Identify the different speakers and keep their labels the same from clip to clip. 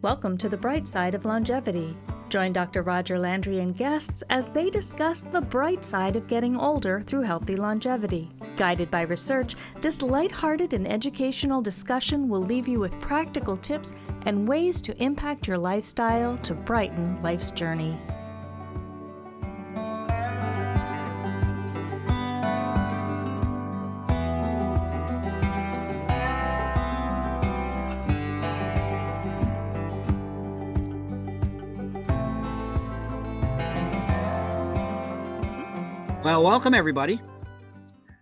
Speaker 1: Welcome to the bright side of longevity. Join Dr. Roger Landry and guests as they discuss the bright side of getting older through healthy longevity. Guided by research, this lighthearted and educational discussion will leave you with practical tips and ways to impact your lifestyle to brighten life's journey.
Speaker 2: Well, welcome everybody.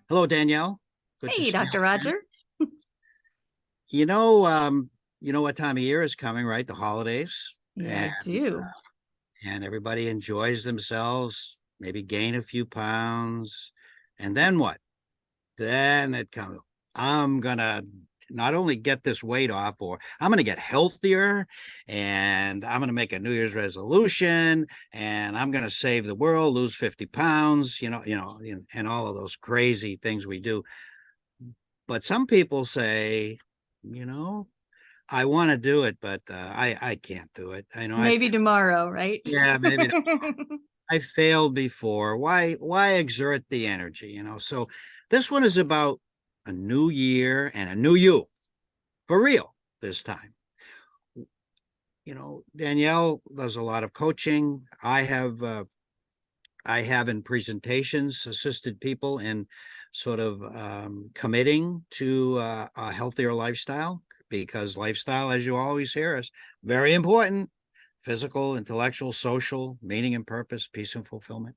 Speaker 2: Hello, Danielle.
Speaker 1: Good hey, Dr. Roger.
Speaker 2: You know what time of year is coming, right? The holidays.
Speaker 1: Yeah, I do.
Speaker 2: And everybody enjoys themselves, maybe gain a few pounds. And then what? Then it comes, I'm going to not only get this weight off, or I'm going to get healthier, and I'm going to make a New Year's resolution, and I'm going to save the world, lose 50 pounds, and all of those crazy things we do. But some people say, I want to do it, but I can't do it. I know
Speaker 1: maybe tomorrow, right?
Speaker 2: Yeah, maybe. I failed before. Why exert the energy? So this one is about a new year and a new you, for real this time. Danielle does a lot of coaching. I have in presentations assisted people in sort of committing to a healthier lifestyle, because lifestyle, as you always hear, is very important: physical, intellectual, social, meaning and purpose, peace and fulfillment.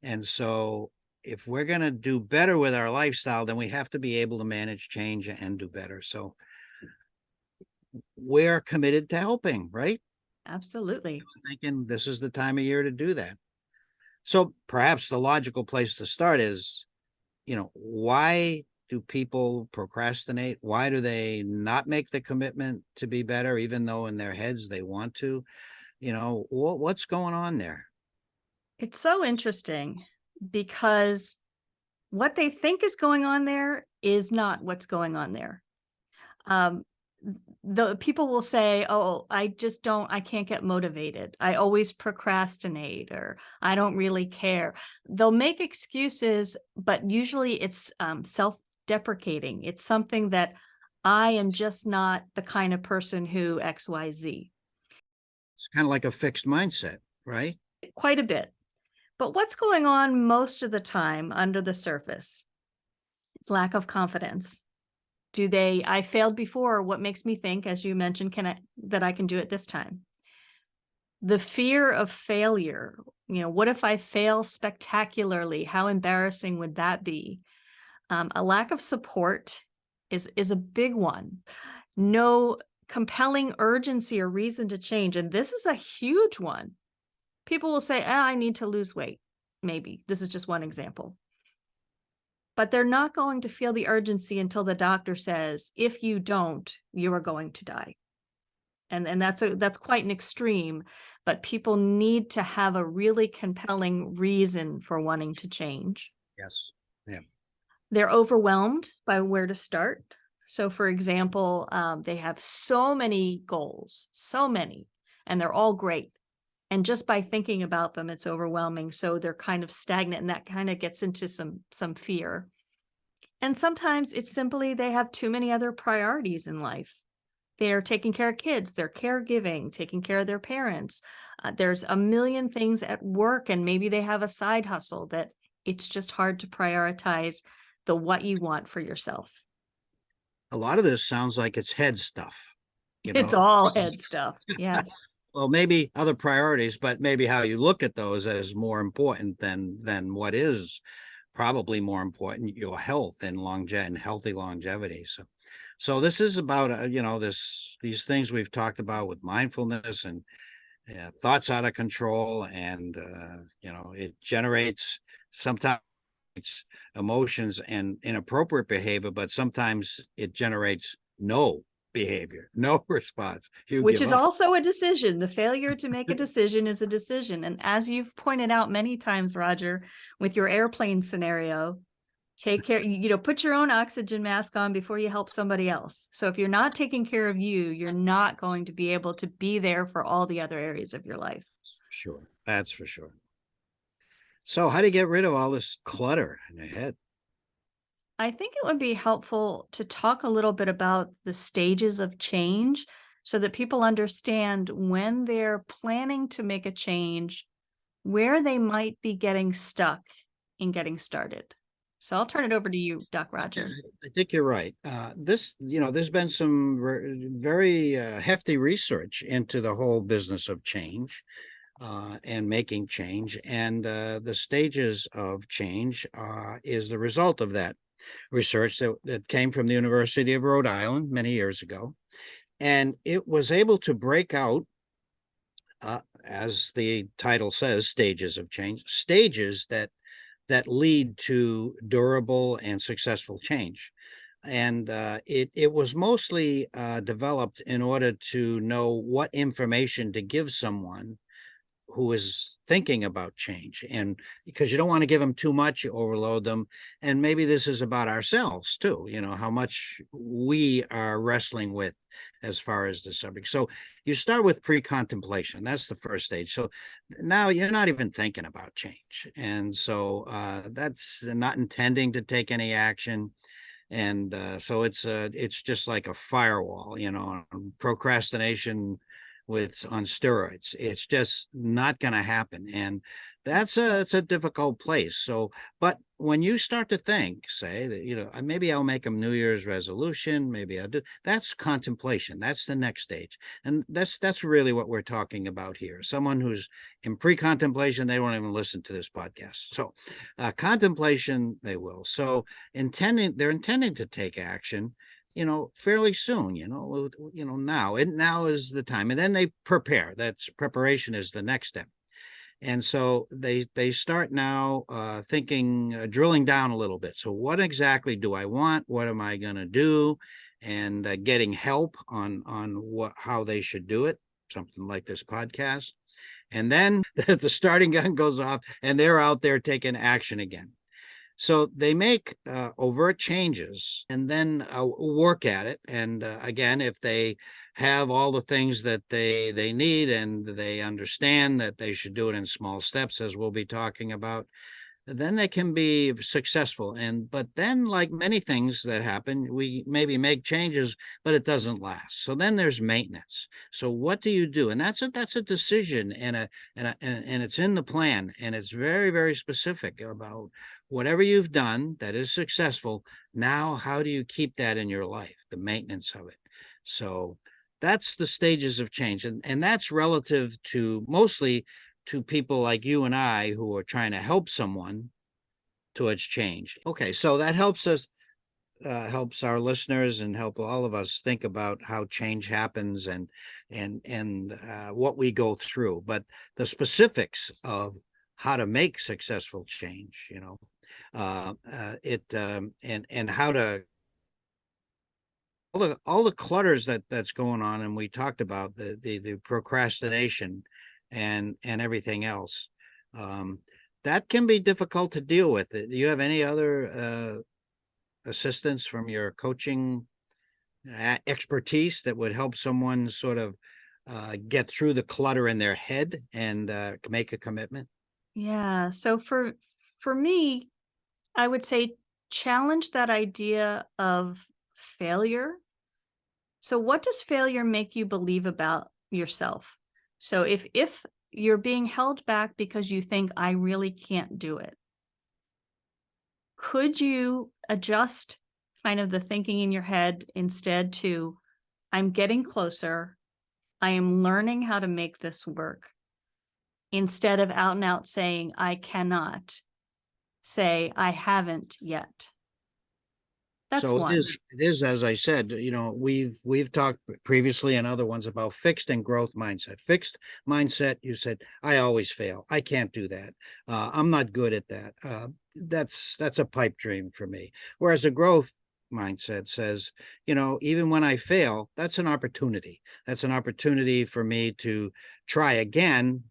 Speaker 2: And so if we're going to do better with our lifestyle, then we have to be able to manage change and do better. So we're committed to helping, right?
Speaker 1: Absolutely.
Speaker 2: I'm thinking this is the time of year to do that. So perhaps the logical place to start is, why do people procrastinate? Why do they not make the commitment to be better, even though in their heads they want to? What's going on there?
Speaker 1: It's so interesting, because what they think is going on there is not what's going on there. The people will say, oh, I can't get motivated. I always procrastinate, or I don't really care. They'll make excuses, but usually it's self-deprecating. It's something that I am just not the kind of person who XYZ.
Speaker 2: It's kind of like a fixed mindset, right?
Speaker 1: Quite a bit. But what's going on most of the time under the surface? It's lack of confidence. I failed before. What makes me think, as you mentioned, that I can do it this time? The fear of failure. What if I fail spectacularly? How embarrassing would that be? A lack of support is a big one. No compelling urgency or reason to change. And this is a huge one. People will say, I need to lose weight. Maybe. This is just one example. But they're not going to feel the urgency until the doctor says, if you don't, you are going to die. And that's quite an extreme, but people need to have a really compelling reason for wanting to change.
Speaker 2: Yes. Yeah.
Speaker 1: They're overwhelmed by where to start. So for example, they have so many goals, and they're all great. And just by thinking about them, it's overwhelming. So they're kind of stagnant, and that kind of gets into some fear. And sometimes it's simply they have too many other priorities in life. They're taking care of kids, they're caregiving, taking care of their parents. There's a million things at work, and maybe they have a side hustle that it's just hard to prioritize what you want for yourself.
Speaker 2: A lot of this sounds like it's head stuff.
Speaker 1: It's all head stuff. Yes.
Speaker 2: Well, maybe other priorities, but maybe how you look at those as more important than what is probably more important: your health and healthy longevity. So this is about these things we've talked about with mindfulness and thoughts out of control, and it generates sometimes emotions and inappropriate behavior, but sometimes it generates no behavior, no response,
Speaker 1: which is also a decision. The failure to make a decision is a decision. And as you've pointed out many times, Roger, with your airplane scenario, Take care, put your own oxygen mask on before you help somebody else. So if you're not taking care of you, you're not going to be able to be there for all the other areas of your life.
Speaker 2: Sure. That's for sure. So how do you get rid of all this clutter in your head?
Speaker 1: I think it would be helpful to talk a little bit about the stages of change so that people understand when they're planning to make a change, where they might be getting stuck in getting started. So I'll turn it over to you, Doc
Speaker 2: Yeah,
Speaker 1: Roger.
Speaker 2: I think you're right. There's been some very hefty research into the whole business of change and making change. And the stages of change is the result of that research that came from the University of Rhode Island many years ago. And it was able to break out, as the title says, stages of change, stages that lead to durable and successful change. And it was mostly developed in order to know what information to give someone who is thinking about change, and because you don't want to give them too much, you overload them. And maybe this is about ourselves too, how much we are wrestling with as far as the subject. So you start with pre-contemplation. That's the first stage. So now you're not even thinking about change, and so that's not intending to take any action. And so it's just like a firewall, procrastination with on steroids. It's just not going to happen, and it's a difficult place. So, but when you start to think, say that maybe I'll make a New Year's resolution, maybe I'll do, that's contemplation. That's the next stage, and that's really what we're talking about here. Someone who's in pre-contemplation, they won't even listen to this podcast. So, contemplation, they will. So, they're intending to take action, fairly soon, now is the time. And then they prepare. That's preparation is the next step. And so they start now thinking, drilling down a little bit. So what exactly do I want? What am I going to do? And getting help on how they should do it, something like this podcast. And then the starting gun goes off and they're out there taking action again. So they make overt changes and then work at it. And again, if they have all the things that they need and they understand that they should do it in small steps, as we'll be talking about, then they can be successful. But then, like many things that happen, we maybe make changes, but it doesn't last. So then there's maintenance. So what do you do? And that's a decision, and it's in the plan, and it's very, very specific about whatever you've done that is successful. Now, how do you keep that in your life? The maintenance of it. So that's the stages of change, and that's relative to mostly to people like you and I who are trying to help someone towards change. Okay, so that helps us, helps our listeners, and help all of us think about how change happens and what we go through. But the specifics of how to make successful change, and how to all the clutters that's going on, and we talked about the procrastination and everything else. That can be difficult to deal with. Do you have any other assistance from your coaching expertise that would help someone sort of get through the clutter in their head and make a commitment?
Speaker 1: Yeah. So for me, I would say challenge that idea of failure. So what does failure make you believe about yourself? So if you're being held back because you think I really can't do it, could you adjust kind of the thinking in your head instead to I'm getting closer, I am learning how to make this work, instead of out and out saying I cannot, say I haven't yet. That's
Speaker 2: So
Speaker 1: one.
Speaker 2: it is, as I said, we've talked previously in other ones about fixed and growth mindset. Fixed mindset, you said, I always fail. I can't do that. I'm not good at that. That's a pipe dream for me. Whereas a growth mindset says, even when I fail, that's an opportunity. That's an opportunity for me to try again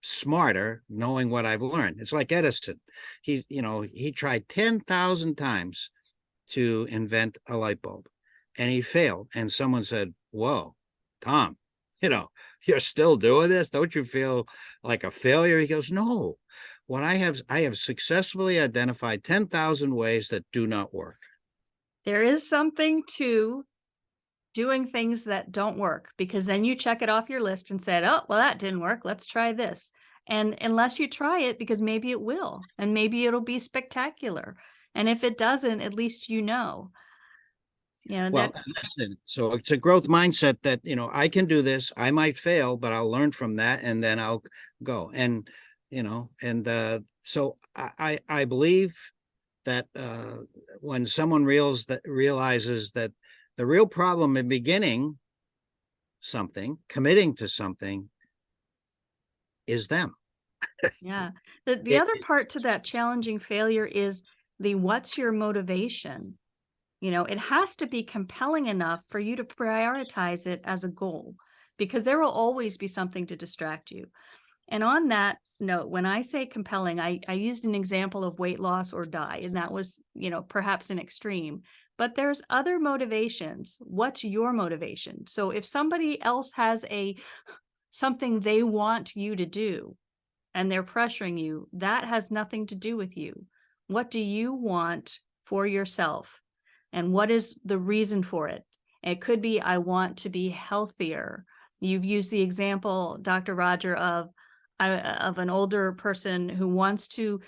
Speaker 2: smarter knowing what I've learned. It's like Edison. He tried 10,000 times to invent a light bulb and he failed. And someone said, whoa, Tom, you're still doing this. Don't you feel like a failure? He goes, no, I have successfully identified 10,000 ways that do not work.
Speaker 1: There is something to doing things that don't work, because then you check it off your list and said, oh, well, that didn't work. Let's try this. And unless you try it, because maybe it will, and maybe it'll be spectacular. And if it doesn't, at least
Speaker 2: Well, that's it. So it's a growth mindset that, I can do this. I might fail, but I'll learn from that and then I'll go. And, so I believe that when someone realizes that the real problem in beginning something, committing to something, is them.
Speaker 1: Yeah. The other part to that challenging failure is what's your motivation? It has to be compelling enough for you to prioritize it as a goal, because there will always be something to distract you. And on that note, when I say compelling, I used an example of weight loss or die, and that was, perhaps an extreme, but there's other motivations. What's your motivation? So if somebody else has something they want you to do and they're pressuring you, that has nothing to do with you. What do you want for yourself? And what is the reason for it? It could be, I want to be healthier. You've used the example, Dr. Roger, of an older person who wants to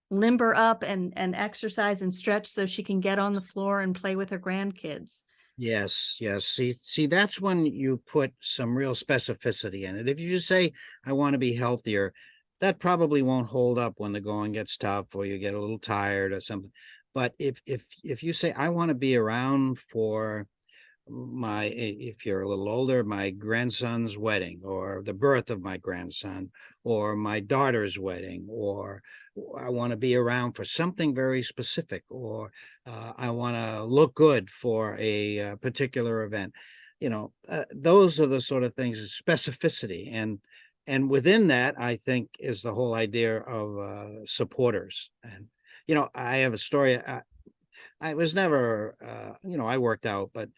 Speaker 1: limber up and exercise and stretch so she can get on the floor and play with her grandkids.
Speaker 2: Yes, yes. See, that's when you put some real specificity in it. If you just say, I want to be healthier, that probably won't hold up when the going gets tough or you get a little tired or something. But if you say, I want to be around for if you're a little older, my grandson's wedding, or the birth of my grandson, or my daughter's wedding, or I want to be around for something very specific, or I want to look good for a particular event. Those are the sort of things, specificity. And within that, I think, is the whole idea of supporters. And, I have a story. I was never, I worked out, but,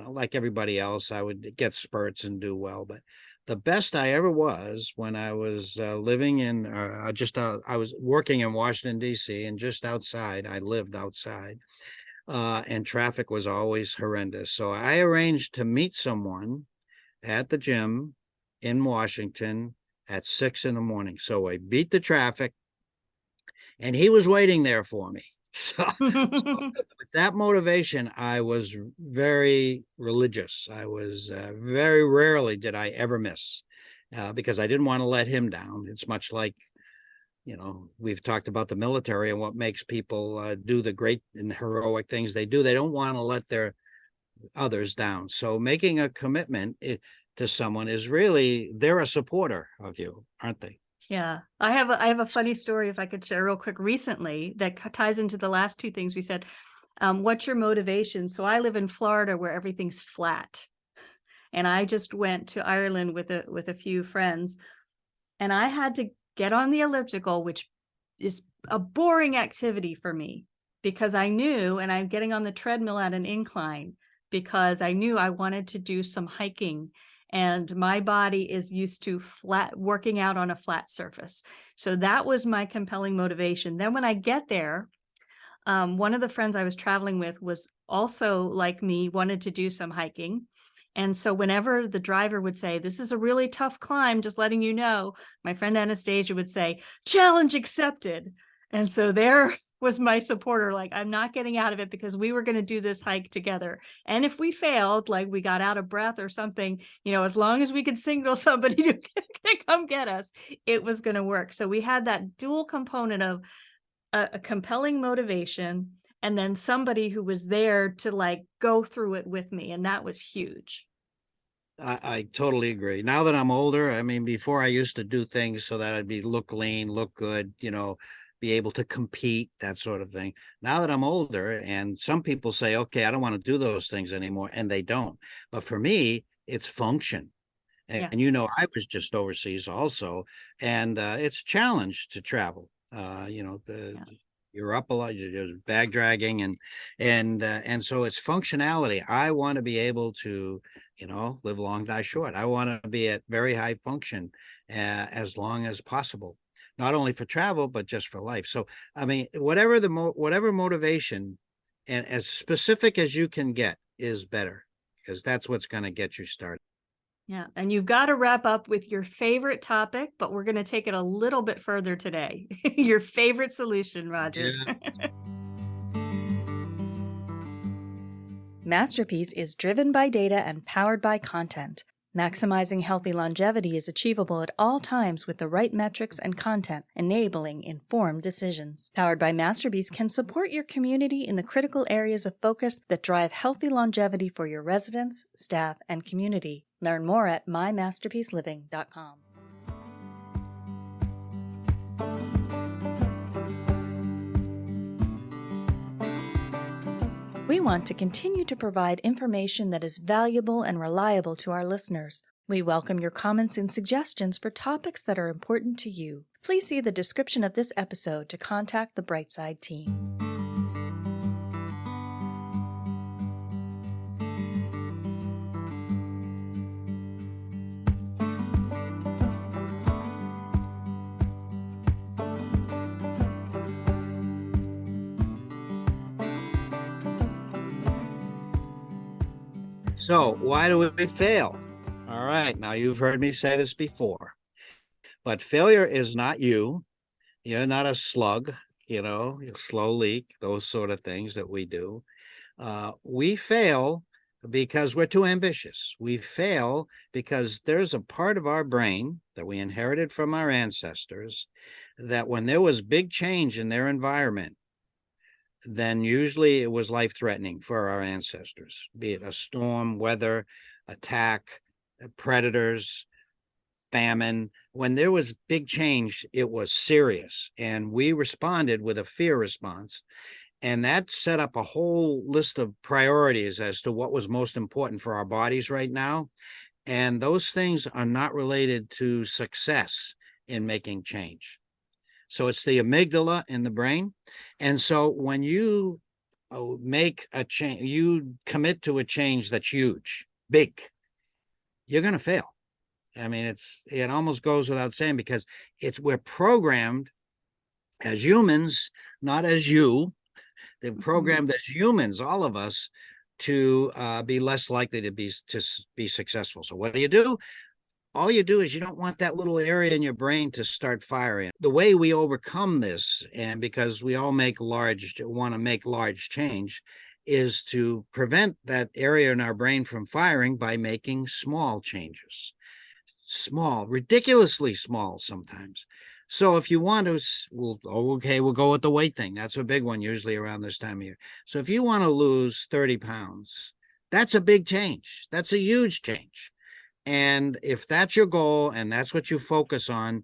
Speaker 2: like everybody else, I would get spurts and do well. But the best I ever was when I was living in I was working in Washington, D.C., and just outside, I lived outside, and traffic was always horrendous. So I arranged to meet someone at the gym in Washington at 6 in the morning. So I beat the traffic and he was waiting there for me. So with that motivation, I was very religious. I was very rarely did I ever miss, because I didn't want to let him down. It's much like, we've talked about the military and what makes people do the great and heroic things they do. They don't want to let their others down. So making a commitment to someone is really, they're a supporter of you, aren't they?
Speaker 1: Yeah, I have a funny story, if I could share real quick, recently, that ties into the last two things we said. What's your motivation? So I live in Florida where everything's flat, and I just went to Ireland with a few friends, and I had to get on the elliptical, which is a boring activity for me, because I knew, and I'm getting on the treadmill at an incline because I knew I wanted to do some hiking. And my body is used to working out on a flat surface. So that was my compelling motivation. Then when I get there, one of the friends I was traveling with was also like me, wanted to do some hiking. And so whenever the driver would say, this is a really tough climb, just letting you know, my friend Anastasia would say, challenge accepted. And so there was my supporter, like, I'm not getting out of it because we were going to do this hike together. And if we failed, like we got out of breath or something, as long as we could signal somebody to come get us, it was going to work. So we had that dual component of a compelling motivation and then somebody who was there to go through it with me. And that was huge.
Speaker 2: I totally agree. Now that I'm older, I mean, before I used to do things so that I'd look lean, look good, be able to compete, that sort of thing. Now that I'm older, and some people say, okay, I don't want to do those things anymore, and they don't. But for me, it's function.
Speaker 1: Yeah.
Speaker 2: And, you know, I was just overseas also, and it's a challenge to travel. You know,
Speaker 1: Yeah.
Speaker 2: you're up a lot, you're bag dragging, and so it's functionality. I want to be able to, you know, live long, die short. I want to be at very high function as long as possible, not only for travel but just for life. So, I mean, whatever motivation, and as specific as you can get, is better, because that's what's going to get you started.
Speaker 1: Yeah. And you've got to wrap up with your favorite topic, but we're going to take it a little bit further today. Your favorite solution, Roger.
Speaker 2: Yeah.
Speaker 1: Masterpiece is driven by data and powered by content. Maximizing healthy longevity is achievable at all times with the right metrics and content, enabling informed decisions. Powered by Masterpiece can support your community in the critical areas of focus that drive healthy longevity for your residents, staff, and community. Learn more at mymasterpieceliving.com. We want to continue to provide information that is valuable and reliable to our listeners. We welcome your comments and suggestions for topics that are important to you. Please see the description of this episode to contact the Brightside team.
Speaker 2: So why do we fail? All right. Now, you've heard me say this before, but failure is not you. You're not a slug, you know, a slow leak, those sort of things that we do. We fail because we're too ambitious. We fail because there's a part of our brain that we inherited from our ancestors that when there was big change in their environment, then usually it was life-threatening for our ancestors, be it a storm, weather, attack, predators, famine. When there was big change, it was serious. And we responded with a fear response. And that set up a whole list of priorities as to what was most important for our bodies right now. And those things are not related to success in making change. So it's the amygdala in the brain. And so when you make a change, you commit to a change that's huge, big, you're going to fail. I mean, it almost goes without saying, because we're programmed as humans, not as you. They're programmed as humans, all of us, to be less likely to be successful. So what do? All you do is you don't want that little area in your brain to start firing. The way we overcome this, and because we all want to make large change, is to prevent that area in our brain from firing by making small changes. Small, ridiculously small sometimes. So if you want to, we'll go with the weight thing. That's a big one usually around this time of year. So if you want to lose 30 pounds, that's a big change. That's a huge change. And if that's your goal and that's what you focus on,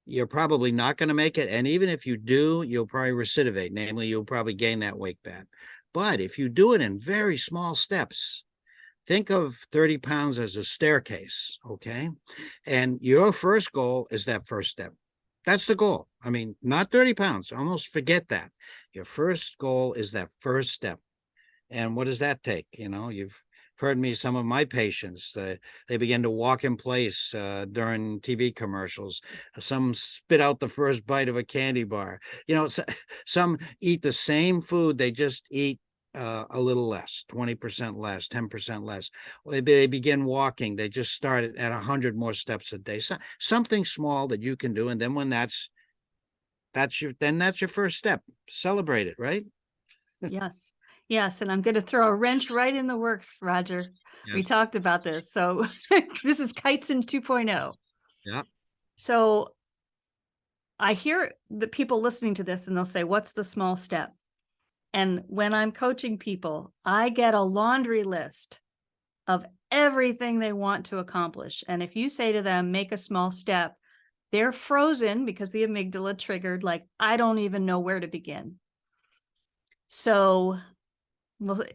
Speaker 2: you're probably not going to make it. And even if you do, you'll probably recidivate. Namely, you'll probably gain that weight back. But if you do it in very small steps, think of 30 pounds as a staircase, okay? And your first goal is that first step. That's the goal. I mean, not 30 pounds. Almost forget that. Your first goal is that first step. And what does that take? You know, you've heard me, some of my patients, they begin to walk in place during TV commercials. Some spit out the first bite of a candy bar. You know, some eat the same food, they just eat a little less, 20% less, 10% less. They begin walking. They just start at 100 more steps a day. So, something small that you can do. And then when that's your first step. Celebrate it, right?
Speaker 1: Yes. Yes. And I'm going to throw a wrench right in the works, Roger.
Speaker 2: Yes.
Speaker 1: We talked about this. So this is Kaizen 2.0.
Speaker 2: Yeah.
Speaker 1: So I hear the people listening to this and they'll say, what's the small step? And when I'm coaching people, I get a laundry list of everything they want to accomplish. And if you say to them, make a small step, they're frozen because the amygdala triggered, like, I don't even know where to begin. So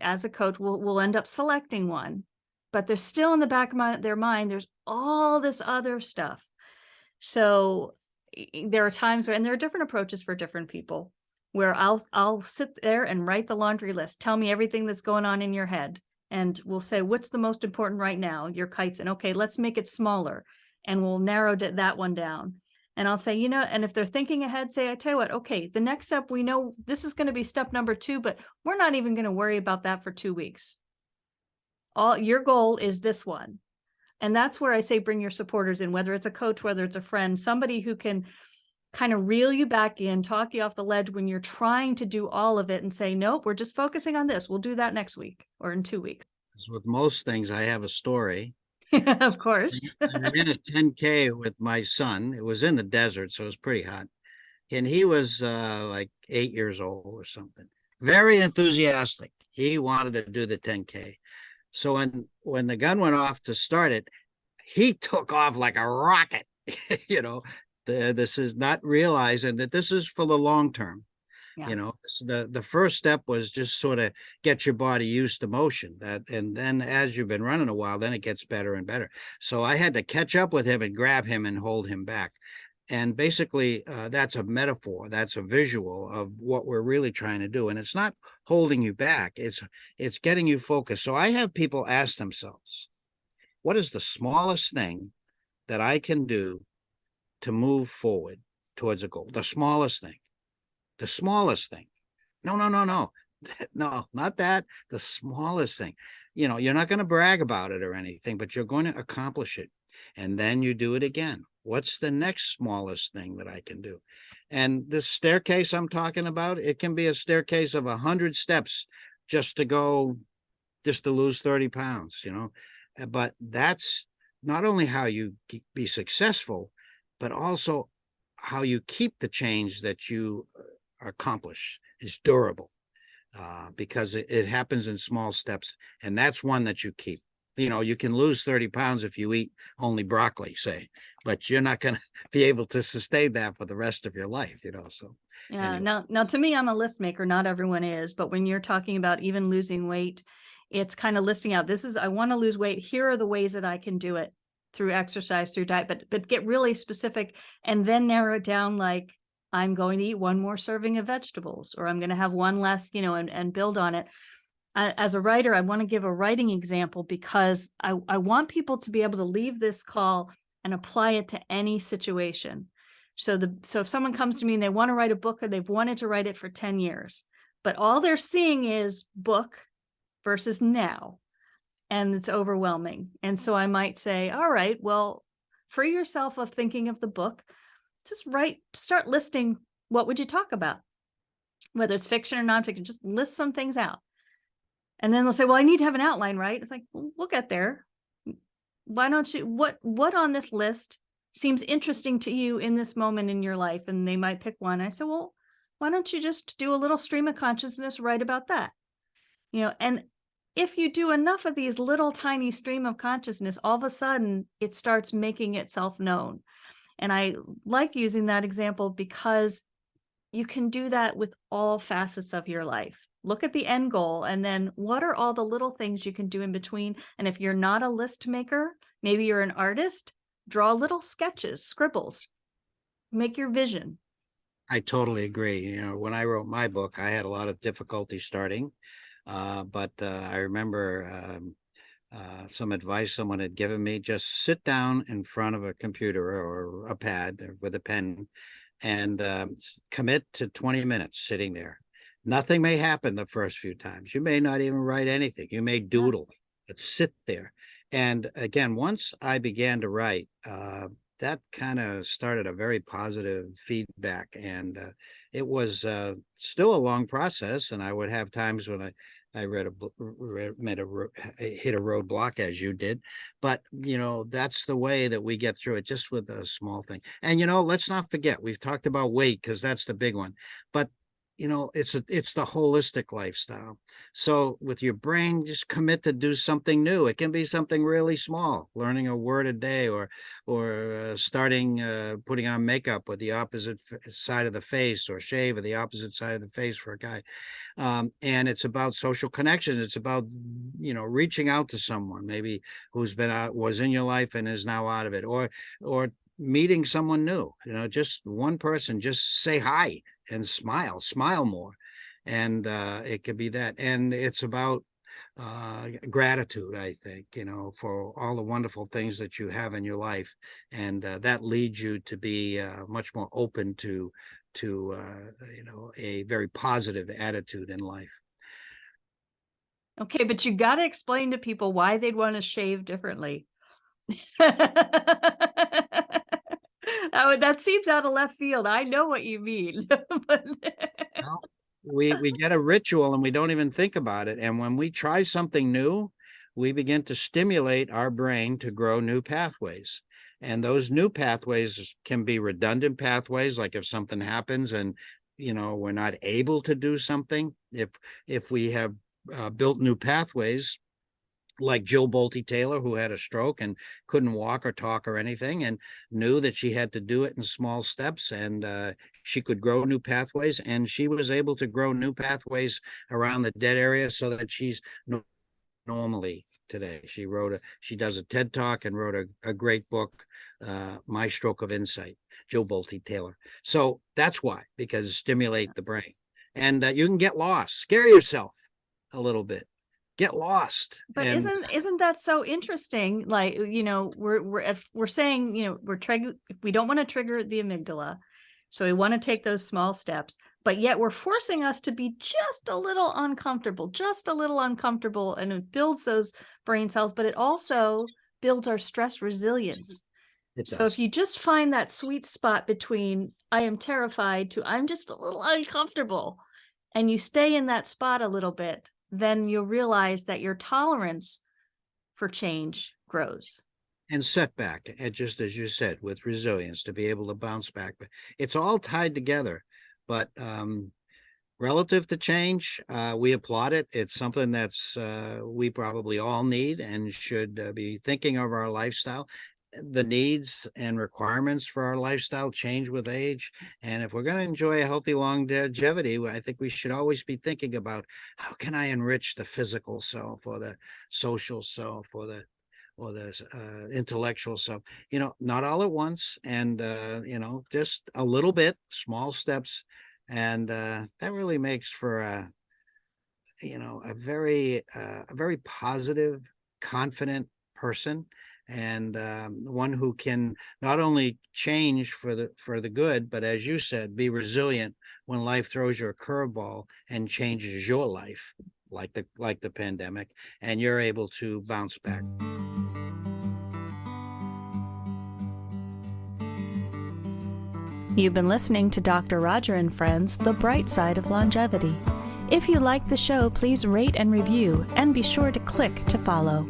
Speaker 1: as a coach, we'll end up selecting one. but they're still in the back of their mind, there's all this other stuff. So there are times where, and there are different approaches for different people, where I'll sit there and write the laundry list. Tell me everything that's going on in your head. And we'll say, what's the most important right now? Your kites. And okay, let's make it smaller. And we'll narrow that one down. And I'll say, and if they're thinking ahead, say, I tell you what, okay, the next step, we know this is going to be step number 2, but we're not even going to worry about that for 2 weeks. All your goal is this one. And that's where I say, bring your supporters in, whether it's a coach, whether it's a friend, somebody who can kind of reel you back in, talk you off the ledge when you're trying to do all of it, and say, nope, we're just focusing on this. We'll do that next week or in 2 weeks.
Speaker 2: As with most things, I have a story.
Speaker 1: Of course.
Speaker 2: I ran a 10K with my son. It was in the desert, so it was pretty hot. And he was like 8 years old or something. Very enthusiastic. He wanted to do the 10K. So when the gun went off to start it, he took off like a rocket. This is not realizing that this is for the long term.
Speaker 1: Yeah.
Speaker 2: So the first step was just sort of get your body used to motion. And then as you've been running a while, then it gets better and better. So I had to catch up with him and grab him and hold him back. And basically, that's a metaphor. That's a visual of what we're really trying to do. And it's not holding you back. It's getting you focused. So I have people ask themselves, what is the smallest thing that I can do to move forward towards a goal? The smallest thing. The smallest thing. No. No, not that. The smallest thing. You're not going to brag about it or anything, but you're going to accomplish it. And then you do it again. What's the next smallest thing that I can do? And this staircase I'm talking about, it can be a staircase of 100 steps just to lose 30 pounds, But that's not only how you be successful, but also how you keep the change that you accomplish is durable, because it happens in small steps. And that's one that you keep. You can lose 30 pounds if you eat only broccoli, say, but you're not going to be able to sustain that for the rest of your life, so.
Speaker 1: Yeah.
Speaker 2: Anyway.
Speaker 1: Now to me, I'm a list maker. Not everyone is, but when you're talking about even losing weight, it's kind of listing out, I want to lose weight. Here are the ways that I can do it through exercise, through diet, but get really specific and then narrow it down. Like, I'm going to eat one more serving of vegetables, or I'm going to have one less, and build on it. As a writer, I want to give a writing example because I want people to be able to leave this call and apply it to any situation. So if someone comes to me and they want to write a book, or they've wanted to write it for 10 years, but all they're seeing is book versus now, and it's overwhelming. And so I might say, all right, well, free yourself of thinking of the book. Just start listing, what would you talk about? Whether it's fiction or nonfiction, just list some things out. And then they'll say, well, I need to have an outline, right? It's like, well, we'll get there. Why don't you, what on this list seems interesting to you in this moment in your life? And they might pick one. I said, well, why don't you just do a little stream of consciousness, write about that? And if you do enough of these little tiny stream of consciousness, all of a sudden it starts making itself known. And I like using that example because you can do that with all facets of your life. Look at the end goal, and then what are all the little things you can do in between? And if you're not a list maker, maybe you're an artist, draw little sketches, scribbles, make your vision.
Speaker 2: I totally agree. When I wrote my book, I had a lot of difficulty starting, but I remember some advice someone had given me: just sit down in front of a computer or a pad with a pen and commit to 20 minutes sitting there. Nothing may happen the first few times. You may not even write anything. You may doodle, but sit there. And again, once I began to write, that kind of started a very positive feedback. And it was still a long process. And I would have times when I hit a roadblock, as you did. But, that's the way that we get through it, just with a small thing. And, let's not forget, we've talked about weight because that's the big one. But it's the holistic lifestyle. So with your brain, just commit to do something new. It can be something really small, learning a word a day, or starting putting on makeup with the opposite side of the face, or shave with the opposite side of the face for a guy. And it's about social connection. It's about, reaching out to someone maybe who's been out, was in your life and is now out of it, or meeting someone new. Just one person, just say hi and smile more. And it could be that. And it's about gratitude, I think, for all the wonderful things that you have in your life. And that leads you to be much more open to a very positive attitude in life.
Speaker 1: Okay, but you got to explain to people why they'd want to shave differently. That seems out of left field. I know what you mean.
Speaker 2: Well, we get a ritual and we don't even think about it. And when we try something new, we begin to stimulate our brain to grow new pathways. And those new pathways can be redundant pathways, like if something happens and we're not able to do something. If we have built new pathways, like Jill Bolte Taylor, who had a stroke and couldn't walk or talk or anything, and knew that she had to do it in small steps, and she could grow new pathways, and she was able to grow new pathways around the dead area so that she's normally today. She does a TED Talk and wrote a great book, My Stroke of Insight, Jill Bolte Taylor. So that's why, because stimulate the brain. And you can get lost, scare yourself a little bit, get lost.
Speaker 1: But isn't that so interesting? Like, we're saying, we don't want to trigger the amygdala. So we want to take those small steps, but yet we're forcing us to be just a little uncomfortable, and it builds those brain cells, but it also builds our stress resilience. So if you just find that sweet spot between I am terrified to I'm just a little uncomfortable, and you stay in that spot a little bit, then you'll realize that your tolerance for change grows.
Speaker 2: And setback, and just as you said, with resilience, to be able to bounce back. But it's all tied together. But relative to change, we applaud it. It's something that's we probably all need and should be thinking of our lifestyle. The needs and requirements for our lifestyle change with age. And if we're going to enjoy a healthy longevity, I think we should always be thinking about how can I enrich the physical self, or the social self, or the intellectual self, not all at once, and just a little bit, small steps. And that really makes for a very positive, confident person, and one who can not only change for the good, but, as you said, be resilient when life throws you a curveball and changes your life, like the pandemic, and you're able to bounce back.
Speaker 1: You've been listening to Dr. Roger and Friends, The Bright Side of Longevity. If you like the show, please rate and review, and be sure to click to follow.